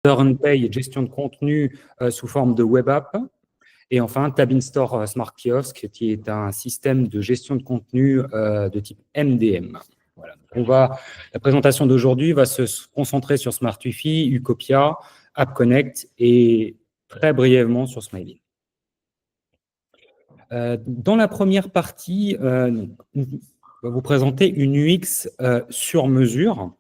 and Pay et gestion de contenu sous forme de web app. Et enfin, Tab in Store Smart Kiosk, qui est un système de gestion de contenu de type MDM. Voilà. La présentation d'aujourd'hui va se concentrer sur Smart Wi-Fi, Ucopia, App Connect et très brièvement sur Smiley. Dans la première partie, on va vous présenter une UX sur mesure.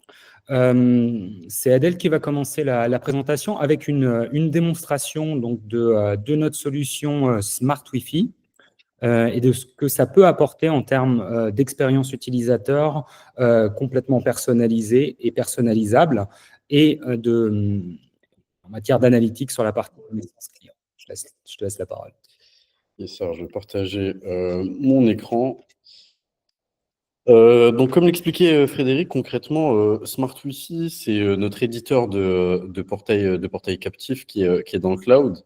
C'est Adèle qui va commencer la présentation avec une démonstration donc, de notre solution Smart Wi-Fi et de ce que ça peut apporter en termes d'expérience utilisateur complètement personnalisée et personnalisable et en matière d'analytique sur la partie connaissance client. Je te laisse la parole. Yes, alors je vais partager mon écran. Donc, comme l'expliquait Frédéric, concrètement, Smart Wi-Fi, c'est notre éditeur de portail captif qui est dans le cloud.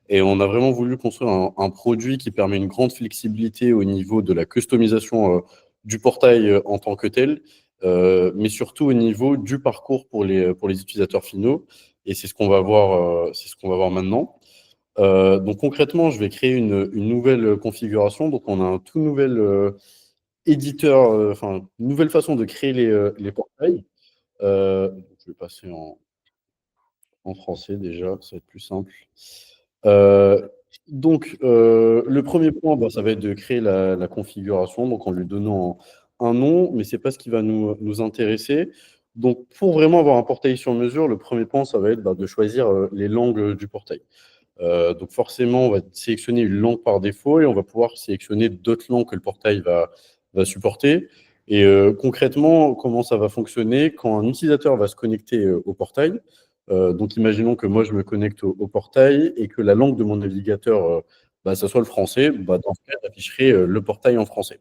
Et on a vraiment voulu construire un produit qui permet une grande flexibilité au niveau de la customisation du portail en tant que tel, mais surtout au niveau du parcours pour les utilisateurs finaux. Et c'est ce qu'on va voir maintenant. Donc, concrètement, je vais créer une nouvelle configuration. Donc, on a un tout nouvel éditeur, une nouvelle façon de créer les portails. Je vais passer en français déjà, ça va être plus simple. Donc, le premier point, ça va être de créer la configuration, donc en lui donnant un nom, mais ce n'est pas ce qui va nous intéresser. Donc, pour vraiment avoir un portail sur mesure, le premier point, ça va être de choisir les langues du portail. Donc, forcément, on va sélectionner une langue par défaut et on va pouvoir sélectionner d'autres langues que le portail va supporter. Et concrètement, comment ça va fonctionner quand un utilisateur va se connecter au portail. Donc, imaginons que moi, je me connecte au portail et que la langue de mon navigateur, ça soit le français. Dans ce cas, j'afficherai le portail en français.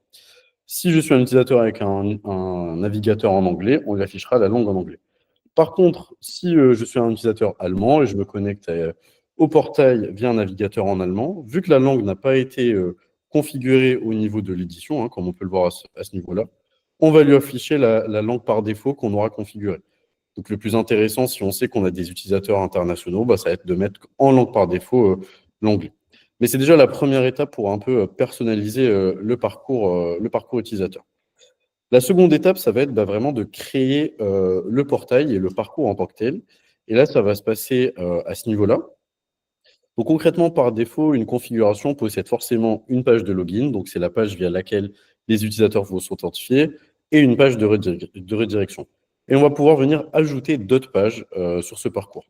Si je suis un utilisateur avec un navigateur en anglais, on lui affichera la langue en anglais. Par contre, si je suis un utilisateur allemand et je me connecte au portail via un navigateur en allemand, vu que la langue n'a pas été configurée au niveau de l'édition, comme on peut le voir à ce niveau-là, on va lui afficher la langue par défaut qu'on aura configurée. Donc, le plus intéressant, si on sait qu'on a des utilisateurs internationaux, ça va être de mettre en langue par défaut l'anglais. Mais c'est déjà la première étape pour un peu personnaliser le parcours utilisateur. La seconde étape, ça va être vraiment de créer le portail et le parcours en tant que tel. Et là, ça va se passer à ce niveau-là. Donc, concrètement, par défaut, une configuration possède forcément une page de login. Donc, c'est la page via laquelle les utilisateurs vont s'authentifier et une page de redirection. Et on va pouvoir venir ajouter d'autres pages sur ce parcours.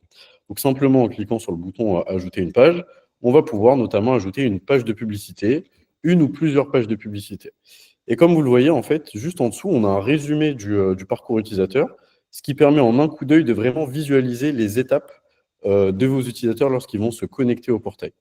Donc, simplement en cliquant sur le bouton « Ajouter une page », on va pouvoir notamment ajouter une page de publicité, une ou plusieurs pages de publicité. Et comme vous le voyez, en fait, juste en dessous, on a un résumé du parcours utilisateur, ce qui permet en un coup d'œil de vraiment visualiser les étapes de vos utilisateurs lorsqu'ils vont se connecter au portail.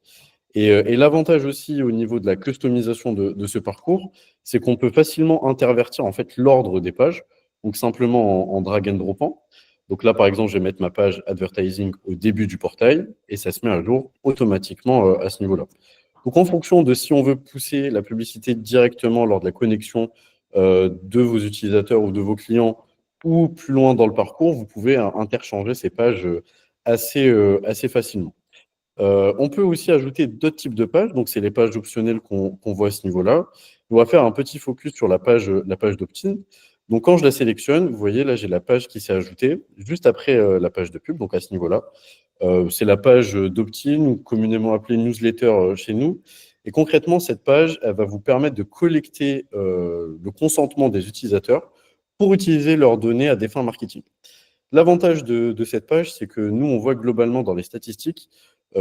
Et l'avantage aussi au niveau de la customisation de ce parcours, c'est qu'on peut facilement intervertir en fait l'ordre des pages, donc simplement en drag and dropant. Donc là, par exemple, je vais mettre ma page advertising au début du portail et ça se met à jour automatiquement à ce niveau-là. Donc, en fonction de si on veut pousser la publicité directement lors de la connexion de vos utilisateurs ou de vos clients ou plus loin dans le parcours, vous pouvez interchanger ces pages assez facilement. On peut aussi ajouter d'autres types de pages. Donc, c'est les pages optionnelles qu'on voit à ce niveau-là. On va faire un petit focus sur la page d'opt-in. Donc, quand je la sélectionne, vous voyez, là, j'ai la page qui s'est ajoutée juste après la page de pub, donc à ce niveau-là. C'est la page d'opt-in, ou communément appelée newsletter chez nous. Et concrètement, cette page, elle va vous permettre de collecter le consentement des utilisateurs pour utiliser leurs données à des fins marketing. L'avantage de cette page, c'est que nous, on voit globalement dans les statistiques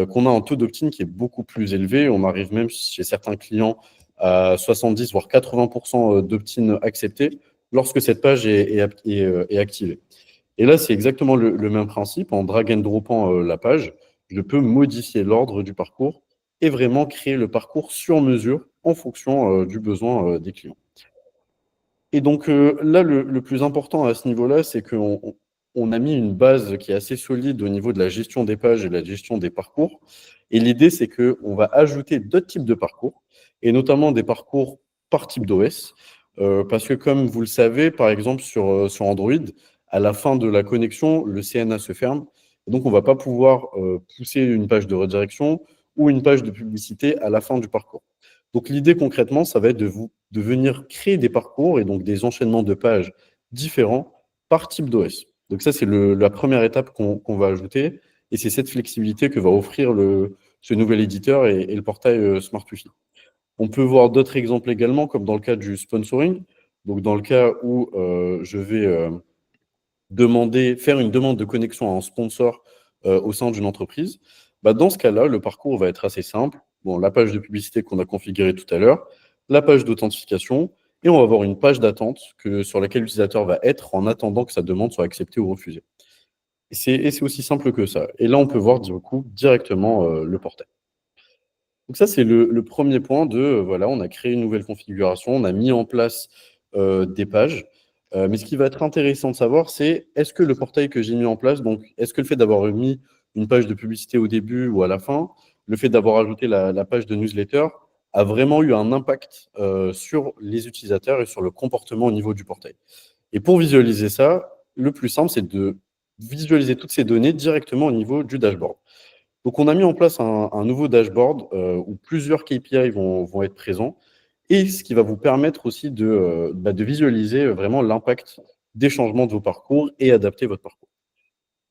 qu'on a un taux d'opt-in qui est beaucoup plus élevé. On arrive même chez certains clients à 70 voire 80% d'opt-in acceptés lorsque cette page est activée. Et là, c'est exactement le même principe. En drag and dropant la page, je peux modifier l'ordre du parcours et vraiment créer le parcours sur mesure en fonction du besoin des clients. Et donc là, le plus important à ce niveau-là, c'est qu'on a mis une base qui est assez solide au niveau de la gestion des pages et de la gestion des parcours. Et l'idée, c'est qu'on va ajouter d'autres types de parcours, et notamment des parcours par type d'OS. Parce que comme vous le savez, par exemple, sur Android, à la fin de la connexion, le CNA se ferme Et donc, on ne va pas pouvoir pousser une page de redirection ou une page de publicité à la fin du parcours. Donc, l'idée concrètement, ça va être de venir créer des parcours et donc des enchaînements de pages différents par type d'OS. Donc, ça, c'est la première étape qu'on va ajouter. Et c'est cette flexibilité que va offrir ce nouvel éditeur et le portail SmartWifi. On peut voir d'autres exemples également, comme dans le cas du sponsoring. Donc, dans le cas où je vais faire une demande de connexion à un sponsor au sein d'une entreprise, bah, dans ce cas-là, le parcours va être assez simple. Bon, la page de publicité qu'on a configurée tout à l'heure, la page d'authentification, et on va avoir une page d'attente sur laquelle l'utilisateur va être en attendant que sa demande soit acceptée ou refusée. Et c'est aussi simple que ça. Et là, on peut voir du coup directement le portail. Donc ça, c'est le premier point voilà, on a créé une nouvelle configuration, on a mis en place des pages. Mais ce qui va être intéressant de savoir, c'est est-ce que le portail que j'ai mis en place, donc est-ce que le fait d'avoir mis une page de publicité au début ou à la fin, le fait d'avoir ajouté la page de newsletter, a vraiment eu un impact sur les utilisateurs et sur le comportement au niveau du portail. Et pour visualiser ça, le plus simple, c'est de visualiser toutes ces données directement au niveau du dashboard. Donc, on a mis en place un nouveau dashboard où plusieurs KPI vont être présents et ce qui va vous permettre aussi de visualiser vraiment l'impact des changements de vos parcours et adapter votre parcours.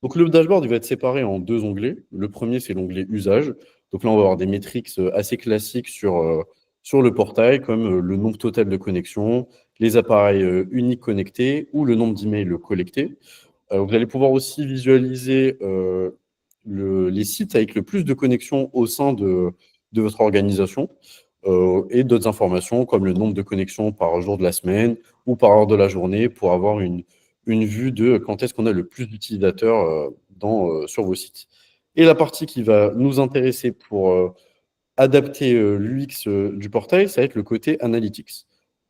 Donc, le dashboard il va être séparé en deux onglets. Le premier, c'est l'onglet usage. Donc là, on va avoir des métriques assez classiques sur le portail, comme le nombre total de connexions, les appareils uniques connectés ou le nombre d'emails collectés. Vous allez pouvoir aussi visualiser les sites avec le plus de connexions au sein de votre organisation et d'autres informations comme le nombre de connexions par jour de la semaine ou par heure de la journée pour avoir une vue de quand est-ce qu'on a le plus d'utilisateurs sur vos sites. Et la partie qui va nous intéresser pour adapter l'UX du portail, ça va être le côté analytics.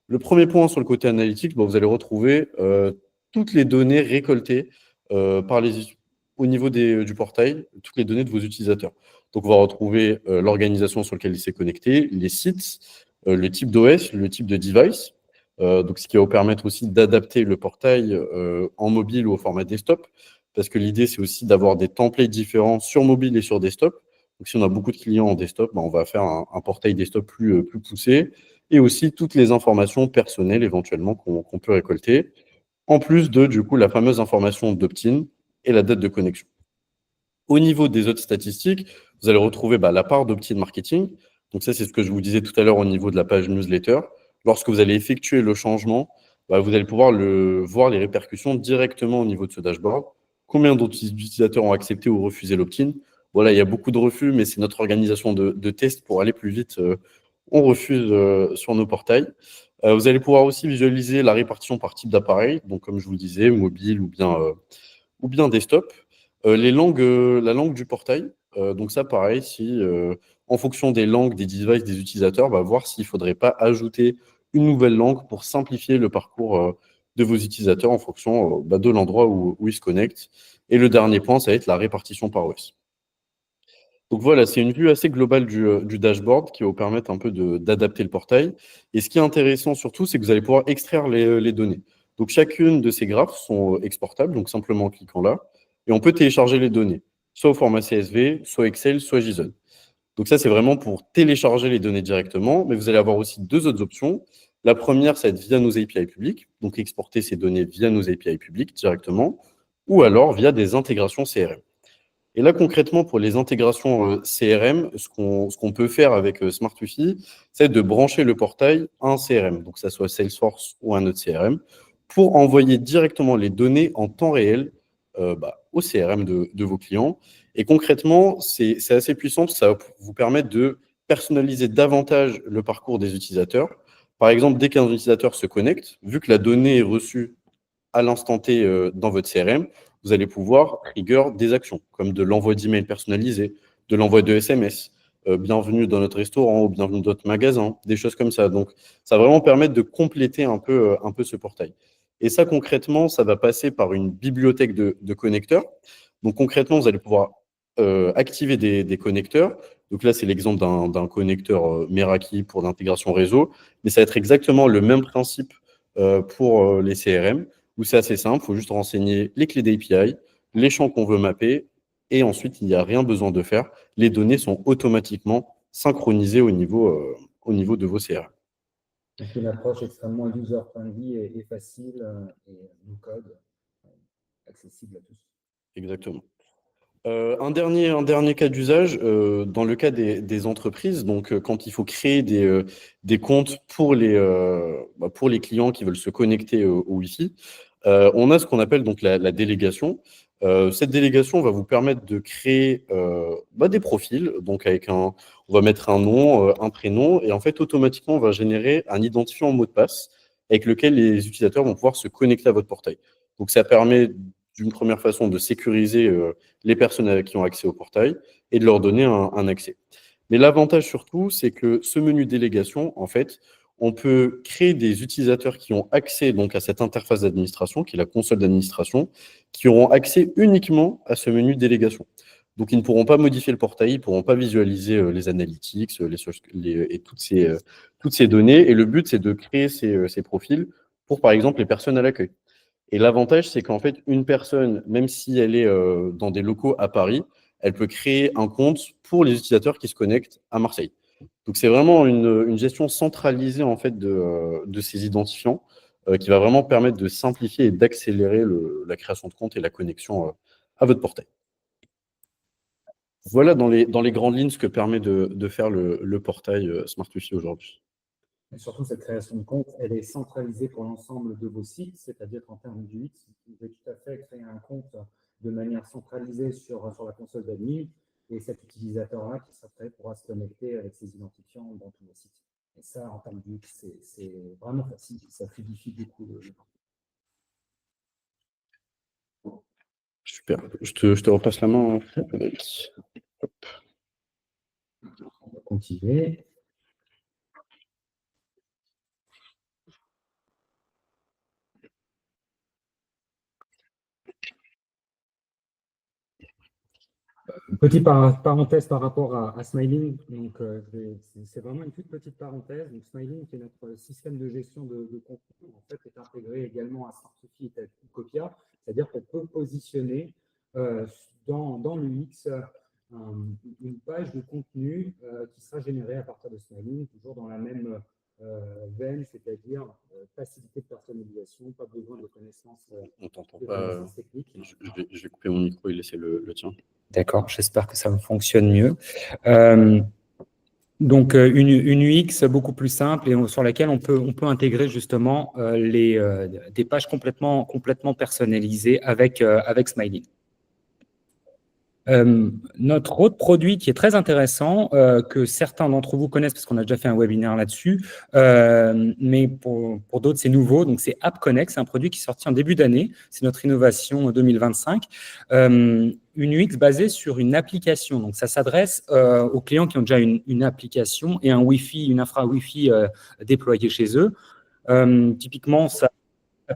Le premier point sur le côté analytics, vous allez retrouver toutes les données récoltées au niveau du portail, toutes les données de vos utilisateurs. Donc, on va retrouver l'organisation sur laquelle il s'est connecté, les sites, le type d'OS, le type de device. Donc, ce qui va vous permettre aussi d'adapter le portail en mobile ou au format desktop. Parce que l'idée, c'est aussi d'avoir des templates différents sur mobile et sur desktop. Donc, si on a beaucoup de clients en desktop, on va faire un portail desktop plus poussé et aussi toutes les informations personnelles éventuellement qu'on peut récolter, en plus de, du coup, la fameuse information d'opt-in et la date de connexion. Au niveau des autres statistiques, vous allez retrouver la part d'opt-in marketing. Donc ça, c'est ce que je vous disais tout à l'heure au niveau de la page newsletter. Lorsque vous allez effectuer le changement, vous allez pouvoir voir les répercussions directement au niveau de ce dashboard. Combien d'utilisateurs ont accepté ou refusé l'opt-in? Voilà, il y a beaucoup de refus, mais c'est notre organisation de test pour aller plus vite. On refuse sur nos portails. Vous allez pouvoir aussi visualiser la répartition par type d'appareil, donc comme je vous le disais, mobile ou bien desktop. La langue du portail, donc ça pareil, si en fonction des langues, des devices, des utilisateurs, on va voir s'il ne faudrait pas ajouter une nouvelle langue pour simplifier le parcours de vos utilisateurs en fonction de l'endroit où ils se connectent. Et le dernier point, ça va être la répartition par OS. Donc voilà, c'est une vue assez globale du dashboard qui va vous permettre un peu d'adapter le portail. Et ce qui est intéressant surtout, c'est que vous allez pouvoir extraire les données. Donc chacune de ces graphes sont exportables, donc simplement en cliquant là. Et on peut télécharger les données, soit au format CSV, soit Excel, soit JSON. Donc ça, c'est vraiment pour télécharger les données directement, mais vous allez avoir aussi deux autres options. La première, ça va être via nos API publics, donc exporter ces données via nos API publics directement, ou alors via des intégrations CRM. Et là, concrètement, pour les intégrations CRM, ce qu'on peut faire avec SmartWifi, c'est de brancher le portail à un CRM, donc que ce soit Salesforce ou un autre CRM, pour envoyer directement les données en temps réel au CRM de vos clients. Et concrètement, c'est assez puissant parce que ça va vous permettre de personnaliser davantage le parcours des utilisateurs. Par exemple, dès qu'un utilisateur se connecte, vu que la donnée est reçue à l'instant T dans votre CRM, vous allez pouvoir trigger des actions, comme de l'envoi d'emails personnalisés, de l'envoi de SMS, bienvenue dans notre restaurant ou bienvenue dans notre magasin, des choses comme ça. Donc, ça va vraiment permettre de compléter un peu ce portail. Et ça, concrètement, ça va passer par une bibliothèque de connecteurs. Donc, concrètement, vous allez pouvoir activer des connecteurs. Donc là, c'est l'exemple d'un connecteur Meraki pour l'intégration réseau. Mais ça va être exactement le même principe pour les CRM, où c'est assez simple, il faut juste renseigner les clés d'API, les champs qu'on veut mapper, et ensuite, il n'y a rien besoin de faire. Les données sont automatiquement synchronisées au niveau de vos CRM. Donc, une approche extrêmement user-friendly et facile et no code, accessible à tous. Exactement. Un dernier cas d'usage, dans le cas des entreprises, donc quand il faut créer des comptes pour les clients qui veulent se connecter au Wi-Fi, on a ce qu'on appelle donc la délégation. Cette délégation va vous permettre de créer des profils, donc on va mettre un nom, un prénom, et en fait, automatiquement, on va générer un identifiant mot de passe avec lequel les utilisateurs vont pouvoir se connecter à votre portail. Donc, ça permet d'une première façon de sécuriser les personnes qui ont accès au portail et de leur donner un accès. Mais l'avantage surtout, c'est que ce menu délégation, en fait, on peut créer des utilisateurs qui ont accès donc à cette interface d'administration, qui est la console d'administration, qui auront accès uniquement à ce menu délégation. Donc, ils ne pourront pas modifier le portail, ils ne pourront pas visualiser les analytics et toutes ces données. Et le but, c'est de créer ces profils pour, par exemple, les personnes à l'accueil. Et l'avantage, c'est qu'en fait, une personne, même si elle est dans des locaux à Paris, elle peut créer un compte pour les utilisateurs qui se connectent à Marseille. Donc, c'est vraiment une gestion centralisée en fait, de ces identifiants qui va vraiment permettre de simplifier et d'accélérer la création de compte et la connexion à votre portail. Voilà dans les grandes lignes ce que permet de faire le portail Smart Wi-Fi aujourd'hui. Et surtout, cette création de compte, elle est centralisée pour l'ensemble de vos sites, c'est-à-dire qu'en termes d'UX, vous pouvez tout à fait créer un compte de manière centralisée sur la console d'admin, et cet utilisateur-là qui sera prêt pourra se connecter avec ses identifiants dans tous vos sites. Et ça, en termes d'UX, c'est vraiment facile, ça fluidifie beaucoup le Super. Je te repasse la main, Frédéric. On va continuer. Petite parenthèse par rapport à Smiling. Donc, c'est vraiment une toute petite parenthèse. Donc, Smiling, qui est notre système de gestion de contenu, en fait, est intégré également à Smartsufi et à Copia. C'est-à-dire qu'on peut positionner dans l'UX une page de contenu qui sera générée à partir de Smiling, toujours dans la même veine, c'est-à-dire facilité de personnalisation, pas besoin de connaissances techniques. Je vais couper mon micro et laisser le tien. D'accord, j'espère que ça fonctionne mieux. Donc, une UX beaucoup plus simple et sur laquelle on peut intégrer justement des pages complètement personnalisées avec Smiley. Notre autre produit qui est très intéressant, que certains d'entre vous connaissent parce qu'on a déjà fait un webinaire là-dessus, mais pour d'autres c'est nouveau, donc c'est AppConnect, c'est un produit qui est sorti en début d'année, c'est notre innovation 2025, une UX basée sur une application, donc ça s'adresse aux clients qui ont déjà une application et un Wi-Fi, une infra Wi-Fi déployée chez eux. Typiquement, ça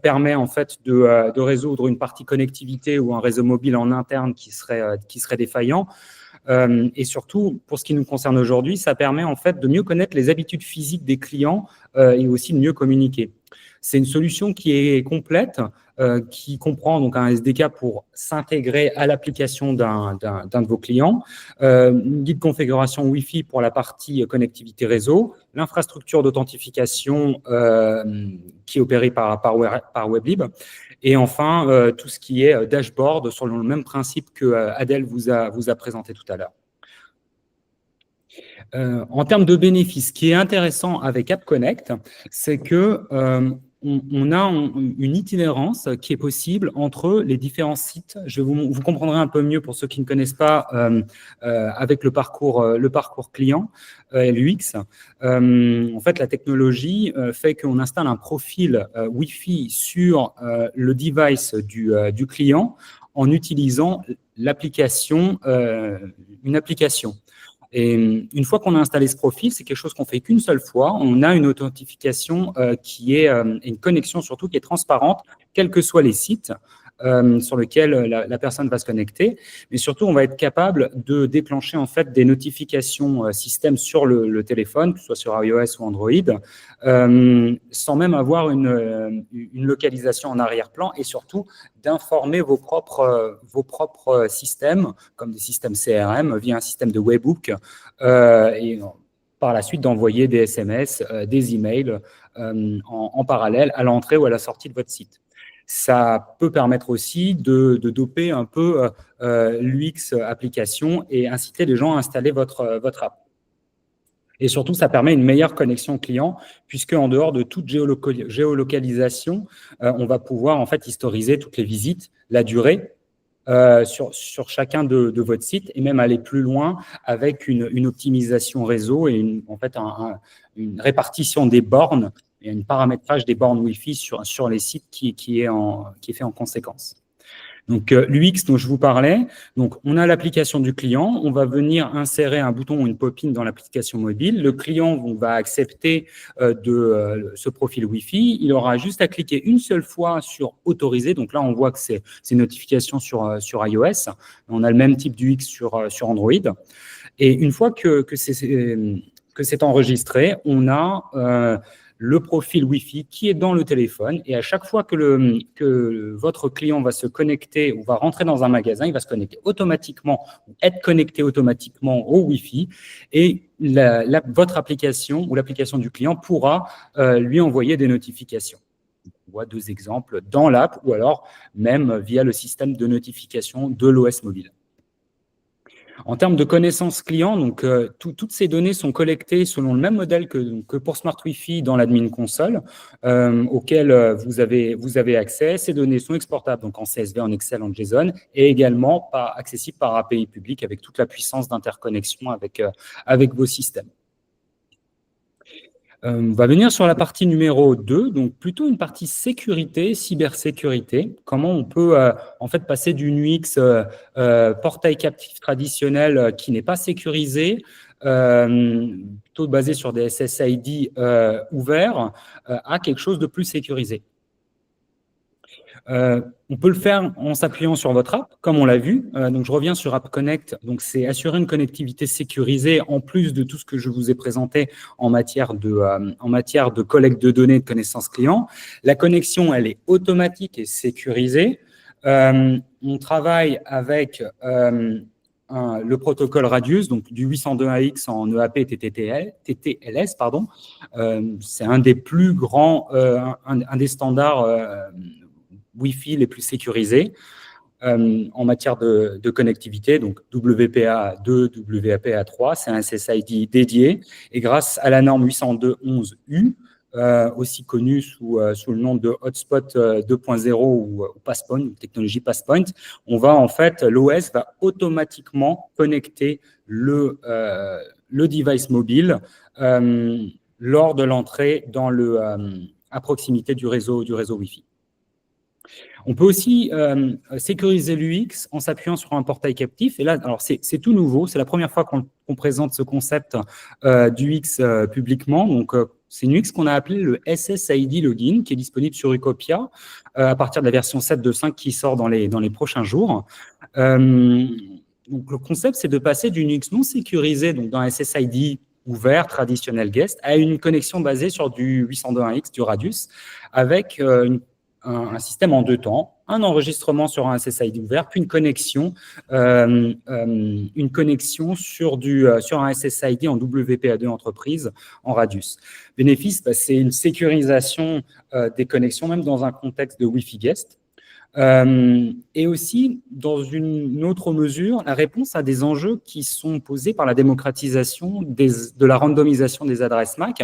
permet en fait de résoudre une partie connectivité ou un réseau mobile en interne qui serait défaillant. Et surtout, pour ce qui nous concerne aujourd'hui, ça permet en fait de mieux connaître les habitudes physiques des clients et aussi de mieux communiquer. C'est une solution qui est complète, qui comprend donc un SDK pour s'intégrer à l'application d'un de vos clients, une guide configuration Wi-Fi pour la partie connectivité réseau, l'infrastructure d'authentification qui est opérée par Weblib, et enfin tout ce qui est dashboard sur le même principe que Adèle vous a présenté tout à l'heure. En termes de bénéfices, ce qui est intéressant avec AppConnect, c'est que on a une itinérance qui est possible entre les différents sites. Vous comprendrez un peu mieux pour ceux qui ne connaissent pas avec le parcours client, l'UX. En fait, la technologie fait qu'on installe un profil Wi-Fi sur le device du client en utilisant l'application, une application. Et une fois qu'on a installé ce profil, c'est quelque chose qu'on fait qu'une seule fois. On a une authentification qui est une connexion surtout qui est transparente, quels que soient les sites, sur lequel la personne va se connecter. Mais surtout, on va être capable de déclencher en fait des notifications système sur le téléphone, que ce soit sur iOS ou Android, sans même avoir une localisation en arrière-plan, et surtout d'informer vos propres systèmes, comme des systèmes CRM, via un système de webhook, et par la suite d'envoyer des SMS, des emails en parallèle à l'entrée ou à la sortie de votre site. Ça peut permettre aussi de doper un peu l'UX application et inciter les gens à installer votre app. Et surtout, ça permet une meilleure connexion client, puisque en dehors de toute géolocalisation, on va pouvoir en fait historiser toutes les visites, la durée, sur chacun de votre site, et même aller plus loin avec une optimisation réseau et en fait une répartition des bornes et un paramétrage des bornes Wi-Fi sur les sites qui est fait en conséquence. Donc, l'UX dont je vous parlais, donc on a l'application du client, on va venir insérer un bouton ou une pop-in dans l'application mobile. Le client va accepter ce profil Wi-Fi. Il aura juste à cliquer une seule fois sur « Autoriser ». Donc là, on voit que c'est une notification sur iOS. On a le même type d'UX sur Android. Et une fois que c'est enregistré, on a le profil Wi-Fi qui est dans le téléphone, et à chaque fois que votre client va se connecter ou va rentrer dans un magasin, il va se connecter automatiquement, ou être connecté automatiquement au Wi-Fi, et votre application ou l'application du client pourra lui envoyer des notifications. On voit 2 exemples dans l'app, ou alors même via le système de notification de l'OS mobile. En termes de connaissances clients, donc, toutes ces données sont collectées selon le même modèle que pour Smart Wi-Fi dans l'admin console, auquel vous avez accès. Ces données sont exportables donc en CSV, en Excel, en JSON, et également accessibles par API publique avec toute la puissance d'interconnexion avec vos systèmes. On va venir sur la partie numéro 2, donc plutôt une partie sécurité, cybersécurité. Comment on peut en fait passer d'une UX portail captif traditionnel qui n'est pas sécurisé, plutôt basé sur des SSID ouverts, à quelque chose de plus sécurisé. On peut le faire en s'appuyant sur votre app, comme on l'a vu. Donc, je reviens sur App Connect. Donc, c'est assurer une connectivité sécurisée en plus de tout ce que je vous ai présenté en matière de collecte de données de connaissances clients. La connexion, elle est automatique et sécurisée. On travaille avec le protocole Radius, donc du 802.1x en EAP TTLS, pardon. C'est un des plus grands, un des standards Wi-Fi les plus sécurisés en matière de connectivité, donc WPA2, WPA3, c'est un SSID dédié, et grâce à la norme 802.11u, aussi connue sous le nom de Hotspot 2.0 ou Passpoint, technologie Passpoint, l'OS va automatiquement connecter le device mobile lors de l'entrée à proximité du réseau Wi-Fi. On peut aussi sécuriser l'UX en s'appuyant sur un portail captif. Et là, alors c'est tout nouveau. C'est la première fois qu'on présente ce concept d'UX publiquement. Donc, c'est une UX qu'on a appelé le SSID Login, qui est disponible sur Ucopia à partir de la version 7.2.5 qui sort dans les prochains jours. Donc, le concept, c'est de passer d'une UX non sécurisée, donc d'un SSID ouvert, traditionnel guest, à une connexion basée sur du 802.1x, du Radius, avec un système en 2 temps, un enregistrement sur un SSID ouvert, puis une connexion sur un SSID en WPA2 entreprise en Radius. Bénéfice, c'est une sécurisation des connexions, même dans un contexte de Wi-Fi guest. Et aussi, dans une autre mesure, la réponse à des enjeux qui sont posés par la démocratisation de la randomisation des adresses MAC.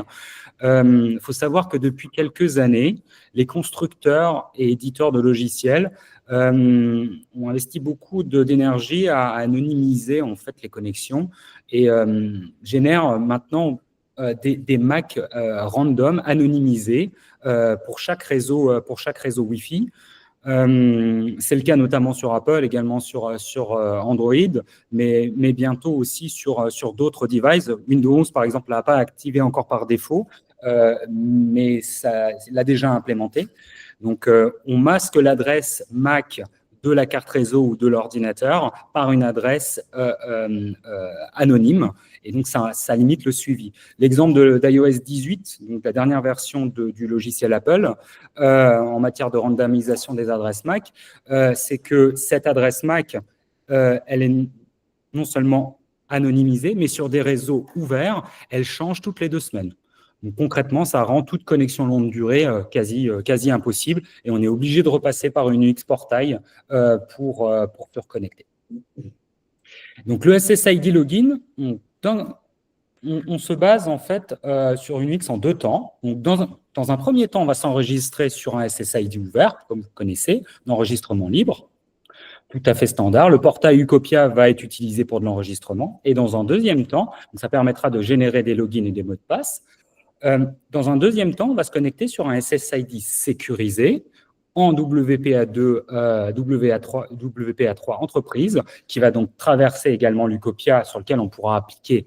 Il faut savoir que depuis quelques années, les constructeurs et éditeurs de logiciels ont investi beaucoup d'énergie à anonymiser en fait les connexions et génèrent maintenant des MAC random anonymisés pour chaque réseau Wi-Fi. C'est le cas notamment sur Apple, également sur Android, mais bientôt aussi sur d'autres devices. Windows, par exemple, l'a pas activé encore par défaut, mais ça l'a déjà implémenté. Donc, on masque l'adresse MAC de la carte réseau ou de l'ordinateur par une adresse anonyme. Et donc, ça limite le suivi. L'exemple d'iOS 18, donc la dernière version du logiciel Apple, en matière de randomisation des adresses MAC, c'est que cette adresse MAC, elle est non seulement anonymisée, mais sur des réseaux ouverts, elle change toutes les 2 semaines. Donc, concrètement, ça rend toute connexion longue durée quasi impossible et on est obligé de repasser par une UX portail pour se reconnecter. Donc, le SSID login, on se base en fait sur une UX en 2 temps. Donc, dans un premier temps, on va s'enregistrer sur un SSID ouvert, comme vous connaissez, d'enregistrement libre, tout à fait standard. Le portail Ucopia va être utilisé pour de l'enregistrement. Et dans un deuxième temps, ça permettra de générer des logins et des mots de passe. Dans un deuxième temps, on va se connecter sur un SSID sécurisé en WPA2, WPA3 entreprise, qui va donc traverser également l'Ucopia, sur lequel on pourra appliquer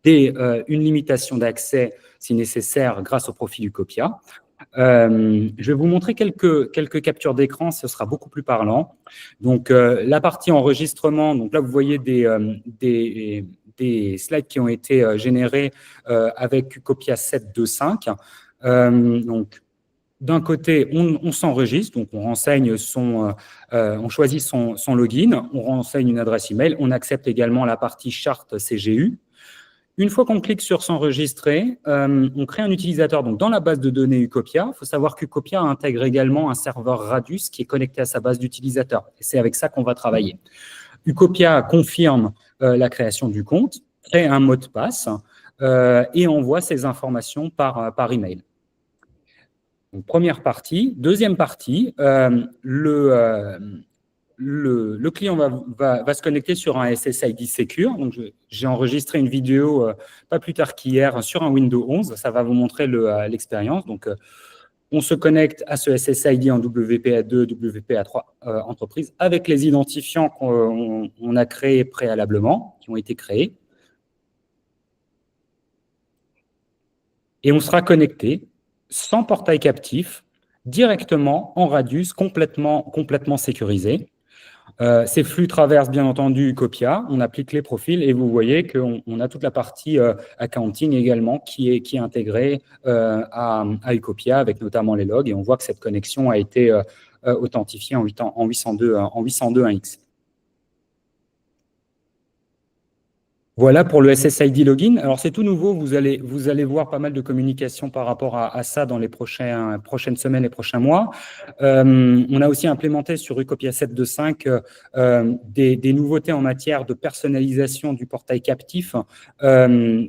une limitation d'accès si nécessaire grâce au profil Ucopia. Je vais vous montrer quelques captures d'écran, ce sera beaucoup plus parlant. Donc, la partie enregistrement, donc là, vous voyez des slides qui ont été générés avec Ucopia 7.2.5. Donc, d'un côté, on s'enregistre, donc on renseigne on choisit son login, on renseigne une adresse email, on accepte également la partie charte CGU. Une fois qu'on clique sur s'enregistrer, on crée un utilisateur donc dans la base de données Ucopia. Il faut savoir qu'Ucopia intègre également un serveur Radius qui est connecté à sa base d'utilisateurs. Et c'est avec ça qu'on va travailler. Ucopia confirme la création du compte, crée un mot de passe et envoie ces informations par email. Donc, première partie. Deuxième partie, le client va se connecter sur un SSID Secure. Donc, j'ai enregistré une vidéo pas plus tard qu'hier sur un Windows 11. Ça va vous montrer l'expérience. Donc, on se connecte à ce SSID en WPA2, WPA3 entreprise avec les identifiants qu'on a créés préalablement, qui ont été créés. Et on sera connecté sans portail captif, directement en Radius, complètement sécurisé. Ces flux traversent bien entendu Ucopia, on applique les profils et vous voyez qu'on a toute la partie accounting également qui est intégrée à Ucopia avec notamment les logs et on voit que cette connexion a été authentifiée en 802.1x. Voilà pour le SSID login. Alors, c'est tout nouveau. Vous allez voir pas mal de communication par rapport à ça dans les prochaines semaines et prochains mois. On a aussi implémenté sur Ucopia 7.2.5 des nouveautés en matière de personnalisation du portail captif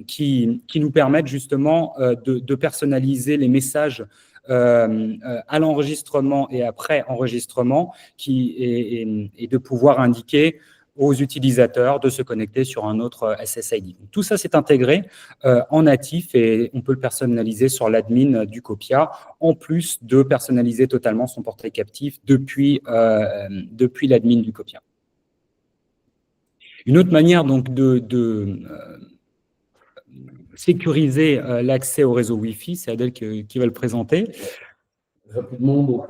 qui nous permettent justement de personnaliser les messages à l'enregistrement et après enregistrement et de pouvoir indiquer aux utilisateurs de se connecter sur un autre SSID. Donc, tout ça, c'est intégré en natif et on peut le personnaliser sur l'admin d'Ucopia, en plus de personnaliser totalement son portail captif depuis l'admin d'Ucopia. Une autre manière donc de sécuriser l'accès au réseau Wi-Fi, c'est Adèle qui va le présenter. Rapidement, donc,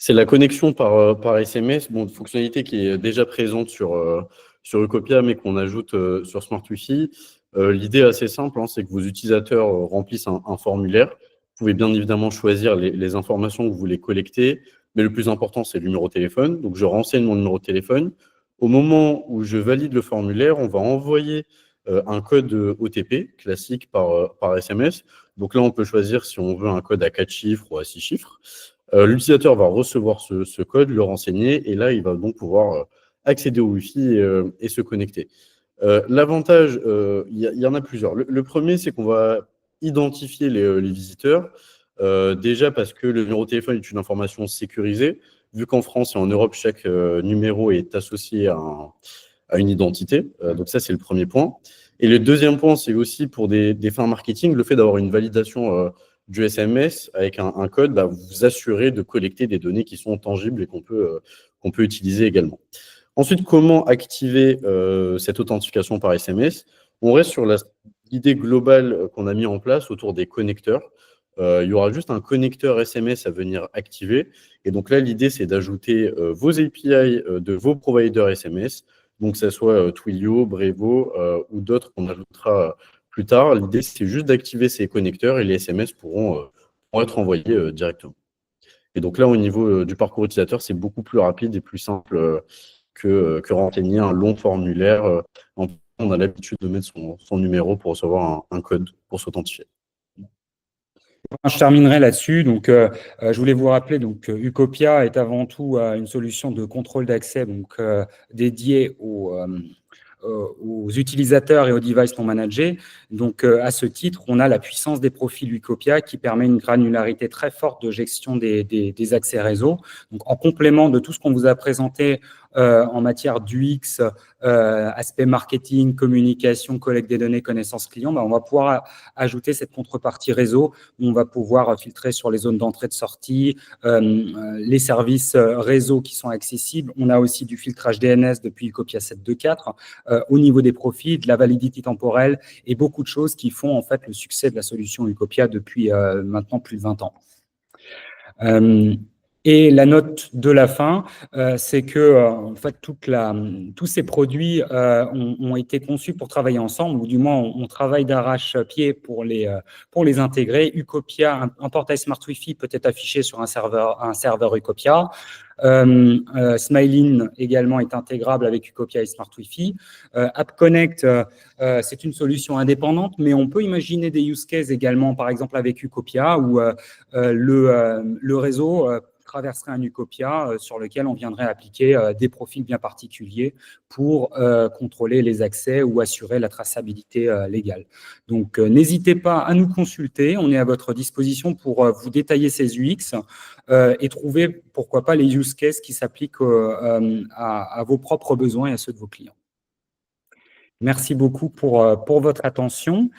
c'est la connexion par SMS, une fonctionnalité qui est déjà présente sur Ucopia, mais qu'on ajoute sur Smart Wi-Fi. L'idée est assez simple, c'est que vos utilisateurs remplissent un formulaire. Vous pouvez bien évidemment choisir les informations que vous voulez collecter, mais le plus important, c'est le numéro de téléphone. Donc, je renseigne mon numéro de téléphone. Au moment où je valide le formulaire, on va envoyer un code OTP classique par SMS. Donc là, on peut choisir si on veut un code à 4 chiffres ou à 6 chiffres. L'utilisateur va recevoir ce code, le renseigner, et là, il va donc pouvoir accéder au Wi-Fi et se connecter. L'avantage, il y en a plusieurs. Le premier, c'est qu'on va identifier les visiteurs, déjà parce que le numéro de téléphone est une information sécurisée, vu qu'en France et en Europe, chaque numéro est associé à une identité. Donc ça, c'est le premier point. Et le deuxième point, c'est aussi pour des fins marketing, le fait d'avoir une validation du SMS avec un code, vous assurez de collecter des données qui sont tangibles et qu'on peut utiliser également. Ensuite, comment activer cette authentification par SMS? On reste sur l'idée globale qu'on a mis en place autour des connecteurs. il y aura juste un connecteur SMS à venir activer. Et donc là, l'idée, c'est d'ajouter vos API de vos providers SMS, donc que ce soit Twilio, Brevo ou d'autres qu'on ajoutera plus tard. L'idée, c'est juste d'activer ces connecteurs et les SMS pourront être envoyés directement. Et donc là, au niveau du parcours utilisateur, c'est beaucoup plus rapide et plus simple que renseigner un long formulaire. On a l'habitude de mettre son numéro pour recevoir un code pour s'authentifier. Je terminerai là-dessus. Donc, je voulais vous rappeler, donc, Ucopia est avant tout une solution de contrôle d'accès dédiée aux utilisateurs et aux devices non managés. Donc, à ce titre, on a la puissance des profils Ucopia qui permet une granularité très forte de gestion des accès réseau. Donc, en complément de tout ce qu'on vous a présenté en matière d'UX, aspect marketing, communication, collecte des données, connaissance client, on va pouvoir ajouter cette contrepartie réseau où on va pouvoir filtrer sur les zones d'entrée de sortie, les services réseau qui sont accessibles. On a aussi du filtrage DNS depuis Ucopia 7.2.4 au niveau des profils, de la validité temporelle et beaucoup de choses qui font en fait le succès de la solution Ucopia depuis maintenant plus de 20 ans. Et la note de la fin, c'est que en fait, tous ces produits ont été conçus pour travailler ensemble, ou du moins on travaille d'arrache-pied pour les intégrer. Ucopia, un portail Smart Wi-Fi peut être affiché sur un serveur Ucopia. Smilein également est intégrable avec Ucopia et Smart Wi-Fi. AppConnect, c'est une solution indépendante, mais on peut imaginer des use cases également, par exemple avec Ucopia, où le réseau traverserait un Ucopia sur lequel on viendrait appliquer des profils bien particuliers pour contrôler les accès ou assurer la traçabilité légale. Donc, n'hésitez pas à nous consulter. On est à votre disposition pour vous détailler ces UX et trouver, pourquoi pas, les use cases qui s'appliquent à vos propres besoins et à ceux de vos clients. Merci beaucoup pour votre attention.